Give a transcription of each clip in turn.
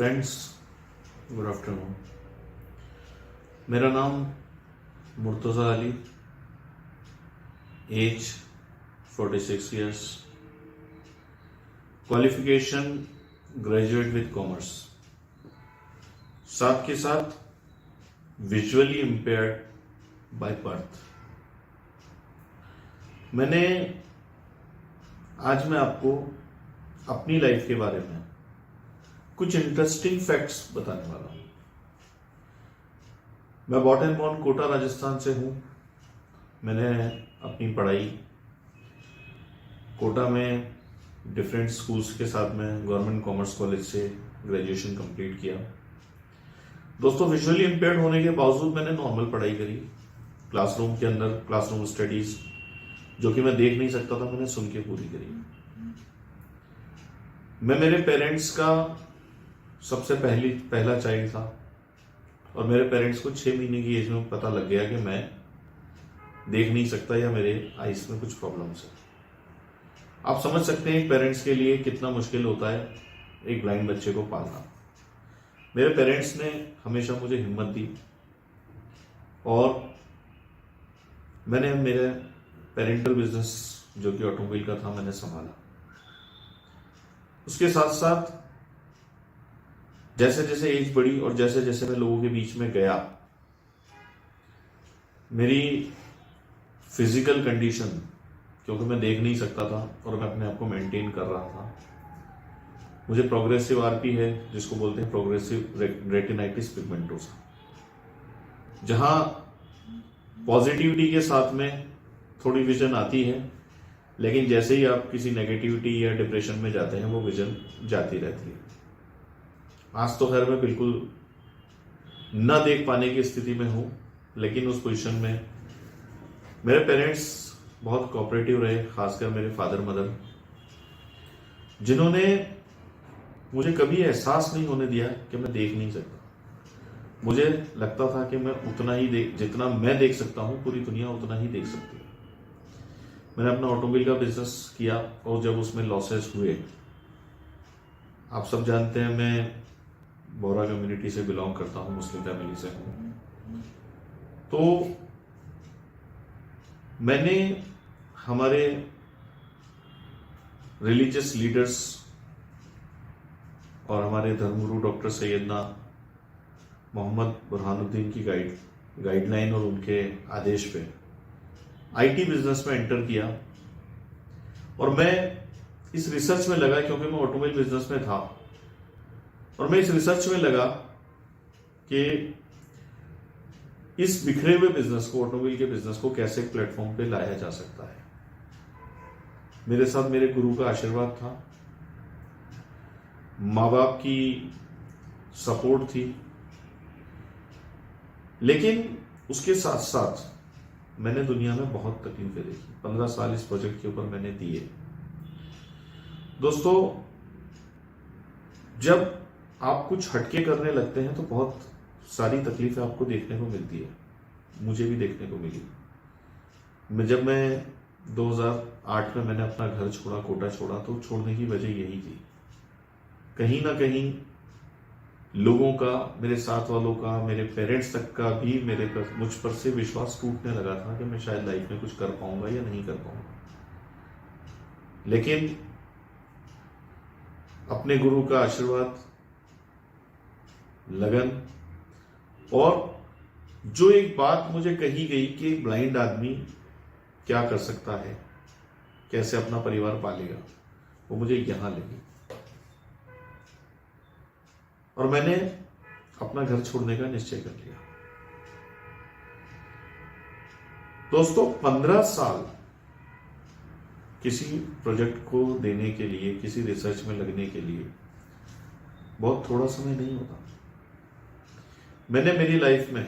Friends, good afternoon. मेरा नाम Murtaza Ali, age 46 years, qualification graduate with commerce, साथ के साथ विजुअली इम्पेयर्ड बाय बर्थ। आज मैं आपको अपनी लाइफ के बारे में कुछ इंटरेस्टिंग फैक्ट्स बताने वाला हूं। मैं bought and born Kota Rajasthan से हूं। मैंने अपनी पढ़ाई कोटा में डिफरेंट स्कूल्स के साथ में गवर्नमेंट कॉमर्स कॉलेज से ग्रेजुएशन कंप्लीट किया। दोस्तों, विजुअली इम्पेयर्ड होने के बावजूद मैंने नॉर्मल पढ़ाई करी। क्लासरूम के अंदर क्लासरूम स्टडीज जो कि मैं देख नहीं सकता था, मैंने सुन के पूरी करी। मैं मेरे पेरेंट्स का सबसे पहला चाइल्ड था और मेरे पेरेंट्स को 6 महीने की एज में पता लग गया कि मैं देख नहीं सकता या मेरे आइस में कुछ प्रॉब्लम्स है। आप समझ सकते हैं एक पेरेंट्स के लिए कितना मुश्किल होता है एक ब्लाइंड बच्चे को पालना। मेरे पेरेंट्स ने हमेशा मुझे हिम्मत दी और मैंने मेरे पेरेंटल बिजनेस जो कि ऑटोमोबाइल का था मैंने संभाला। उसके साथ साथ जैसे जैसे एज बढ़ी और जैसे जैसे मैं लोगों के बीच में गया, मेरी फिजिकल कंडीशन, क्योंकि मैं देख नहीं सकता था और मैं अपने आप को मेंटेन कर रहा था, मुझे प्रोग्रेसिव आरपी है जिसको बोलते हैं प्रोग्रेसिव रेटिनाइटिस पिगमेंटोसा, जहां पॉजिटिविटी के साथ में थोड़ी विजन आती है, लेकिन जैसे ही आप किसी नेगेटिविटी या डिप्रेशन में जाते हैं वो विजन जाती रहती है। आज तो खैर मैं बिल्कुल न देख पाने की स्थिति में हूं, लेकिन उस पोजीशन में मेरे पेरेंट्स बहुत कोऑपरेटिव रहे, खासकर मेरे फादर मदर, जिन्होंने मुझे कभी एहसास नहीं होने दिया कि मैं देख नहीं सकता। मुझे लगता था कि मैं उतना ही जितना मैं देख सकता हूं, पूरी दुनिया उतना ही देख सकती है। मैंने अपना ऑटोमोबाइल का बिजनेस किया और जब उसमें लॉसेस हुए, आप सब जानते हैं मैं बोरा कम्युनिटी से बिलोंग करता हूं, मुस्लिम फैमिली से हूं, तो मैंने हमारे रिलीजियस लीडर्स और हमारे धर्मगुरु डॉक्टर सैयदना मोहम्मद बुरहानुद्दीन की गाइडलाइन और उनके आदेश पे आईटी बिजनेस में एंटर किया और मैं इस रिसर्च में लगा, क्योंकि मैं ऑटोमोबाइल बिजनेस में था, और मैं इस रिसर्च में लगा कि इस बिखरे हुए बिजनेस को, ऑटोमोबाइल के बिजनेस को कैसे प्लेटफॉर्म पे लाया जा सकता है। मेरे साथ मेरे गुरु का आशीर्वाद था, माँ बाप की सपोर्ट थी, लेकिन उसके साथ साथ मैंने दुनिया में बहुत तकलीफें देखी। 15 साल इस प्रोजेक्ट के ऊपर मैंने दिए। दोस्तों, जब आप कुछ हटके करने लगते हैं तो बहुत सारी तकलीफें आपको देखने को मिलती है। मुझे भी देखने को मिली। जब मैं 2008 में मैंने अपना घर छोड़ा, कोटा छोड़ा, तो छोड़ने की वजह यही थी। कहीं ना कहीं लोगों का, मेरे साथ वालों का, मेरे पेरेंट्स तक का भी मुझ पर से विश्वास टूटने लगा था कि मैं शायद लाइफ में कुछ कर पाऊंगा या नहीं कर पाऊंगा। लेकिन अपने गुरु का आशीर्वाद, लगन, और जो एक बात मुझे कही गई कि एक ब्लाइंड आदमी क्या कर सकता है, कैसे अपना परिवार पालेगा, वो मुझे यहां लगी और मैंने अपना घर छोड़ने का निश्चय कर लिया। दोस्तों, 15 साल किसी प्रोजेक्ट को देने के लिए, किसी रिसर्च में लगने के लिए बहुत थोड़ा समय नहीं होता। मैंने मेरी लाइफ में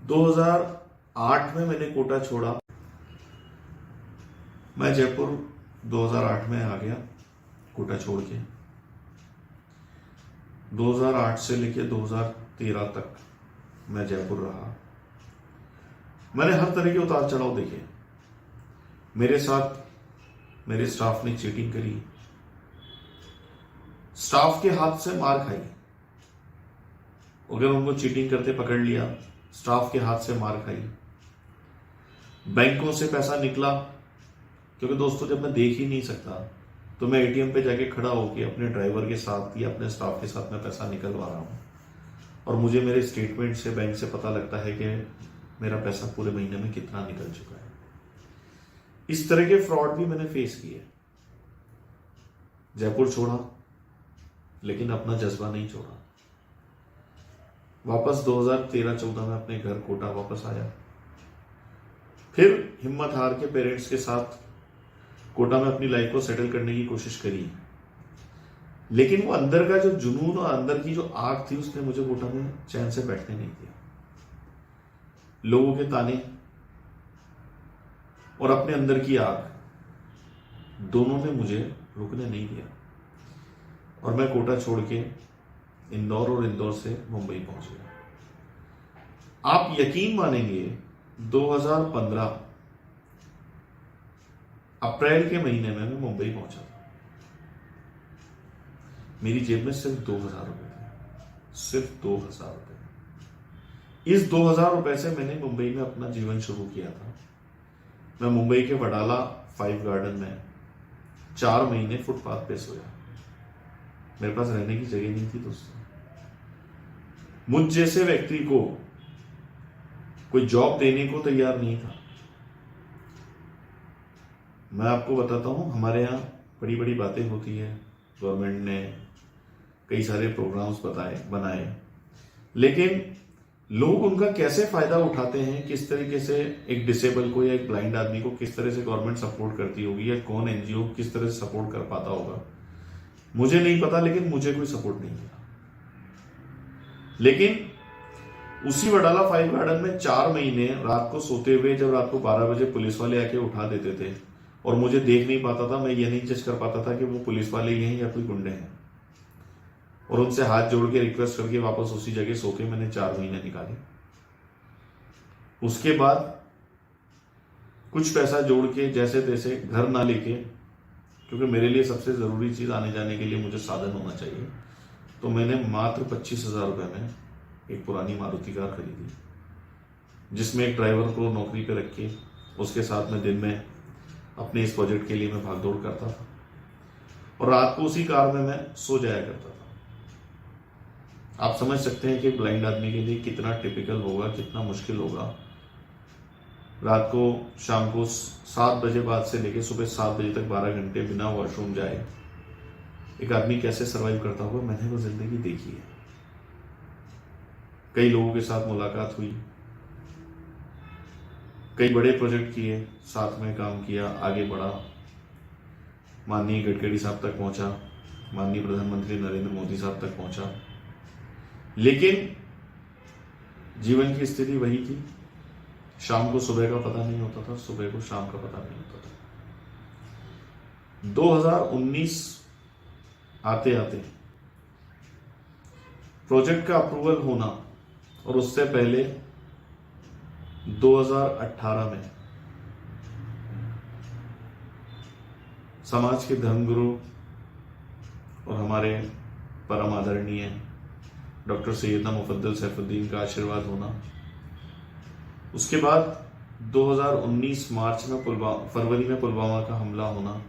2008 में मैंने कोटा छोड़ा। मैं जयपुर 2008 में आ गया कोटा छोड़ के। 2008 से लेकर 2013 तक मैं जयपुर रहा। मैंने हर तरह के उतार चढ़ाव देखे। मेरे साथ मेरे स्टाफ ने चीटिंग करी, स्टाफ के हाथ से मार खाई, अगर उनको चीटिंग करते पकड़ लिया, स्टाफ के हाथ से मार खाई, बैंकों से पैसा निकला, क्योंकि दोस्तों जब मैं देख ही नहीं सकता तो मैं एटीएम पे जाके खड़ा होके अपने ड्राइवर के साथ या अपने स्टाफ के साथ मैं पैसा निकलवा रहा हूं, और मुझे मेरे स्टेटमेंट से बैंक से पता लगता है कि मेरा पैसा पूरे महीने में कितना निकल चुका है। इस तरह के फ्रॉड भी मैंने फेस किए। जयपुर छोड़ा लेकिन अपना जज्बा नहीं छोड़ा। वापस 2013-14 में अपने घर कोटा वापस आया। फिर हिम्मत हार के पेरेंट्स के साथ कोटा में अपनी लाइफ को सेटल करने की कोशिश करी, लेकिन वो अंदर का जो जुनून और अंदर की जो आग थी उसने मुझे कोटा में चैन से बैठने नहीं दिया। लोगों के ताने और अपने अंदर की आग दोनों ने मुझे रुकने नहीं दिया, और मैं कोटा छोड़ के इंदौर और इंदौर से मुंबई पहुंच गया। आप यकीन मानेंगे 2015 अप्रैल के महीने में मैं मुंबई पहुंचा था। मेरी जेब में सिर्फ 2000 रुपए थे, सिर्फ 2000 रुपए। इस 2000 रुपए से मैंने मुंबई में अपना जीवन शुरू किया था। मैं मुंबई के वडाला 5 गार्डन में 4 महीने फुटपाथ पे सोया। मेरे पास रहने की जगह नहीं थी दोस्तों। मुझ जैसे व्यक्ति को कोई जॉब देने को तैयार नहीं था। मैं आपको बताता हूं, हमारे यहां बड़ी बड़ी बातें होती है, गवर्नमेंट ने कई सारे प्रोग्राम्स बनाए, लेकिन लोग उनका कैसे फायदा उठाते हैं, किस तरीके से एक डिसेबल को या एक ब्लाइंड आदमी को किस तरह से गवर्नमेंट सपोर्ट करती होगी, या कौन एनजीओ किस तरह से सपोर्ट कर पाता होगा, मुझे नहीं पता, लेकिन मुझे कोई सपोर्ट नहीं मिला। लेकिन उसी वडाला 5 गार्डन में 4 महीने रात को सोते हुए, जब रात को 12 बजे पुलिस वाले आके उठा देते थे और मुझे देख नहीं पाता था, मैं ये नहीं जज कर पाता था कि वो पुलिस वाले ही हैं या कोई गुंडे हैं, और उनसे हाथ जोड़ के रिक्वेस्ट करके वापस उसी जगह सो के मैंने 4 महीने निकाले। उसके बाद कुछ पैसा जोड़ के जैसे तैसे, घर ना लेके, क्योंकि मेरे लिए सबसे जरूरी चीज आने जाने के लिए मुझे साधन होना चाहिए, तो मैंने मात्र 25,000 रुपए में एक पुरानी मारुति कार खरीदी, जिसमें एक ड्राइवर को नौकरी पे रख के उसके साथ में दिन में अपने इस प्रोजेक्ट के लिए मैं भागदौड़ करता था, और रात को उसी कार में मैं सो जाया करता था। आप समझ सकते हैं कि ब्लाइंड आदमी के लिए कितना टिपिकल होगा, कितना मुश्किल होगा। रात को, शाम को 7 बजे बाद से लेकर सुबह 7 बजे तक 12 घंटे बिना वॉशरूम जाए एक आदमी कैसे सरवाइव करता होगा, मैंने वो जिंदगी देखी है। कई लोगों के साथ मुलाकात हुई, कई बड़े प्रोजेक्ट किए, साथ में काम किया, आगे बढ़ा, माननीय गडकरी साहब तक पहुंचा, माननीय प्रधानमंत्री नरेंद्र मोदी साहब तक पहुंचा, लेकिन जीवन की स्थिति वही थी। शाम को सुबह का पता नहीं होता था, सुबह को शाम का पता नहीं होता था। 2019 आते आते प्रोजेक्ट का अप्रूवल होना, और उससे पहले 2018 में समाज के धर्मगुरु और हमारे परम आदरणीय डॉक्टर सैयदना मुफद्दल सैफुद्दीन का आशीर्वाद होना, उसके बाद 2019 मार्च में फरवरी में पुलवामा का हमला होना,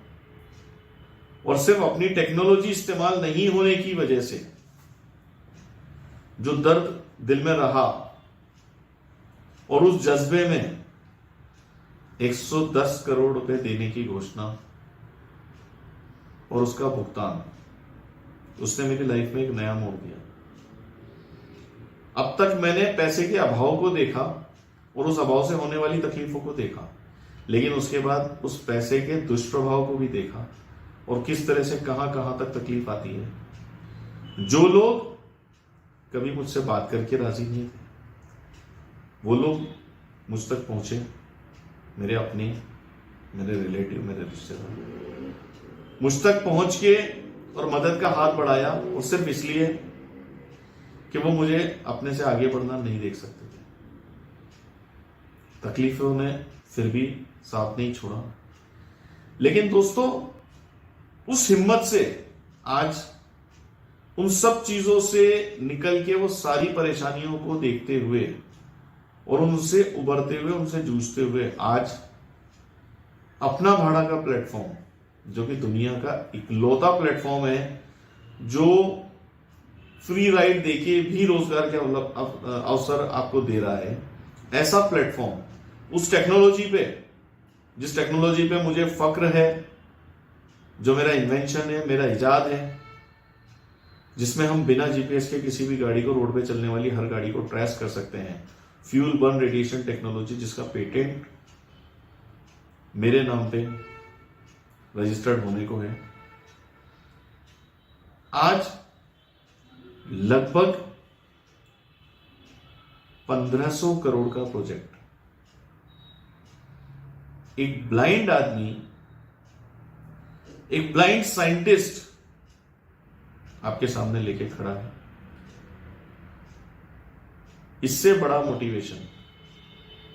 और सिर्फ अपनी टेक्नोलॉजी इस्तेमाल नहीं होने की वजह से जो दर्द दिल में रहा, और उस जज्बे में 110 करोड़ रुपए देने की घोषणा और उसका भुगतान, उसने मेरी लाइफ में एक नया मोड़ दिया। अब तक मैंने पैसे के अभाव को देखा और उस अभाव से होने वाली तकलीफों को देखा, लेकिन उसके बाद उस पैसे के दुष्प्रभाव को भी देखा, और किस तरह से कहां कहां तक तकलीफ आती है। जो लोग कभी मुझसे बात करके राजी नहीं थे, वो लोग मुझ तक पहुंचे, मेरे अपने, मेरे रिलेटिव, मेरे रिश्तेदार मुझ तक पहुंच के और मदद का हाथ बढ़ाया, और सिर्फ इसलिए कि वो मुझे अपने से आगे बढ़ना नहीं देख सकते थे। तकलीफों ने फिर भी साथ नहीं छोड़ा, लेकिन दोस्तों उस हिम्मत से आज उन सब चीजों से निकल के, वो सारी परेशानियों को देखते हुए और उनसे उबरते हुए, उनसे जूझते हुए आज अपना भाड़ा का प्लेटफॉर्म, जो कि दुनिया का इकलौता प्लेटफॉर्म है जो फ्री राइड देके भी रोजगार के अवसर आपको दे रहा है, ऐसा प्लेटफॉर्म, उस टेक्नोलॉजी पे, जिस टेक्नोलॉजी पे मुझे फक्र है, जो मेरा इन्वेंशन है, मेरा इजाद है, जिसमें हम बिना जीपीएस के किसी भी गाड़ी को, रोड पे चलने वाली हर गाड़ी को ट्रेस कर सकते हैं, फ्यूल बर्न रेडिएशन टेक्नोलॉजी, जिसका पेटेंट मेरे नाम पे रजिस्टर्ड होने को है। आज लगभग 1500 करोड़ का प्रोजेक्ट एक ब्लाइंड आदमी, एक ब्लाइंड साइंटिस्ट आपके सामने लेके खड़ा है। इससे बड़ा मोटिवेशन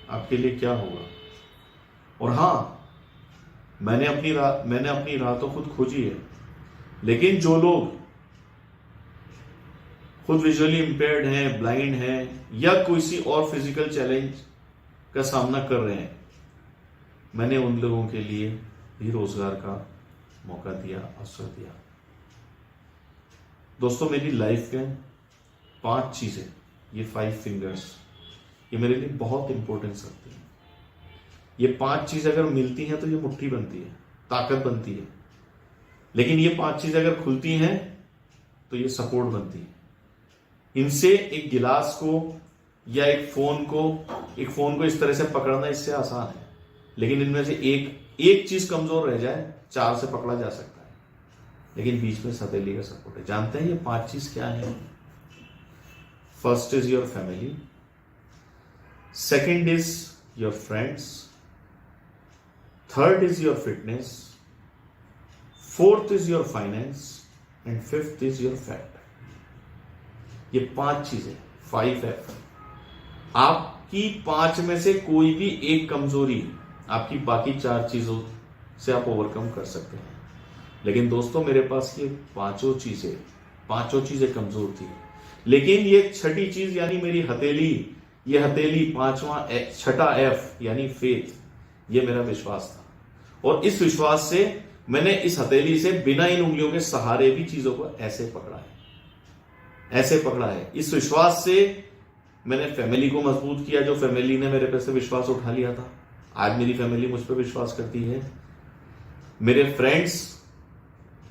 आपके लिए क्या होगा? और हां, मैंने अपनी राह तो खुद खोजी है, लेकिन जो लोग खुद विजुअली इंपेयर्ड हैं, ब्लाइंड हैं, या किसी और फिजिकल चैलेंज का सामना कर रहे हैं, मैंने उन लोगों के लिए भी रोजगार का मौका दिया, अवसर दिया। दोस्तों, मेरी लाइफ में 5 चीजें, ये 5 फिंगर्स, ये मेरे लिए बहुत इंपॉर्टेंस रखती हैं। ये 5 चीजें अगर मिलती हैं तो ये मुट्ठी बनती है, ताकत बनती है। लेकिन ये 5 चीजें अगर खुलती हैं तो ये सपोर्ट बनती है। इनसे एक गिलास को या एक फोन को इस तरह से पकड़ना इससे आसान है, लेकिन इनमें से एक चीज कमजोर रह जाए, 4 से पकड़ा जा सकता है, लेकिन बीच में सतीली का सपोर्ट है। जानते हैं ये 5 चीज क्या है? First is your family, second is your friends, third is your fitness, fourth is your finance and fifth is your fat. ये 5 चीजें, 5F। आपकी 5 में से कोई भी एक कमजोरी आपकी बाकी 4 चीजों से आप ओवरकम कर सकते हैं। लेकिन दोस्तों, मेरे पास ये पांचों चीजें कमजोर थी, लेकिन ये छठी चीज यानी मेरी हथेली, ये हथेली, छठा F यानी फेथ, ये मेरा विश्वास था। और इस विश्वास से मैंने इस हथेली से बिना इन उंगलियों के सहारे भी चीजों को ऐसे पकड़ा है। इस विश्वास से मैंने फैमिली को मजबूत किया, जो फैमिली ने मेरे पे से विश्वास उठा लिया था। आज मेरी फैमिली मुझ पर विश्वास करती है। मेरे फ्रेंड्स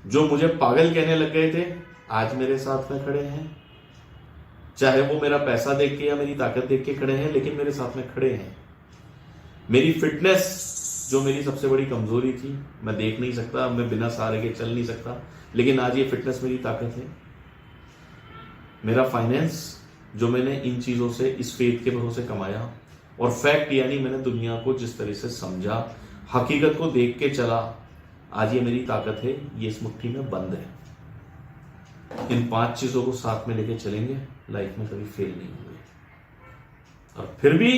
जो मुझे पागल कहने लग गए थे, आज मेरे साथ में खड़े हैं। चाहे वो मेरा पैसा देख के या मेरी ताकत देख के खड़े हैं, लेकिन मेरे साथ में खड़े हैं। मेरी फिटनेस, जो मेरी सबसे बड़ी कमजोरी थी, मैं देख नहीं सकता, मैं बिना सहारे के चल नहीं सकता, लेकिन आज ये फिटनेस मेरी ताकत है। मेरा फाइनेंस, जो मैंने इन चीजों से, इस फेथ के भरोसे कमाया। और फैक्ट यानी मैंने दुनिया को जिस तरह से समझा, हकीकत को देख के चला, आज ये मेरी ताकत है, ये इस मुट्ठी में बंद है। इन 5 चीजों को साथ में लेके चलेंगे, लाइफ में कभी फेल नहीं होंगे। और फिर भी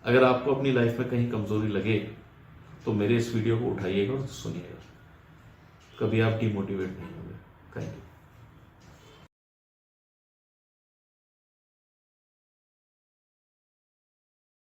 अगर आपको अपनी लाइफ में कहीं कमजोरी लगे तो मेरे इस वीडियो को उठाइएगा और सुनिएगा, कभी आप डिमोटिवेट नहीं होंगे। Thank you.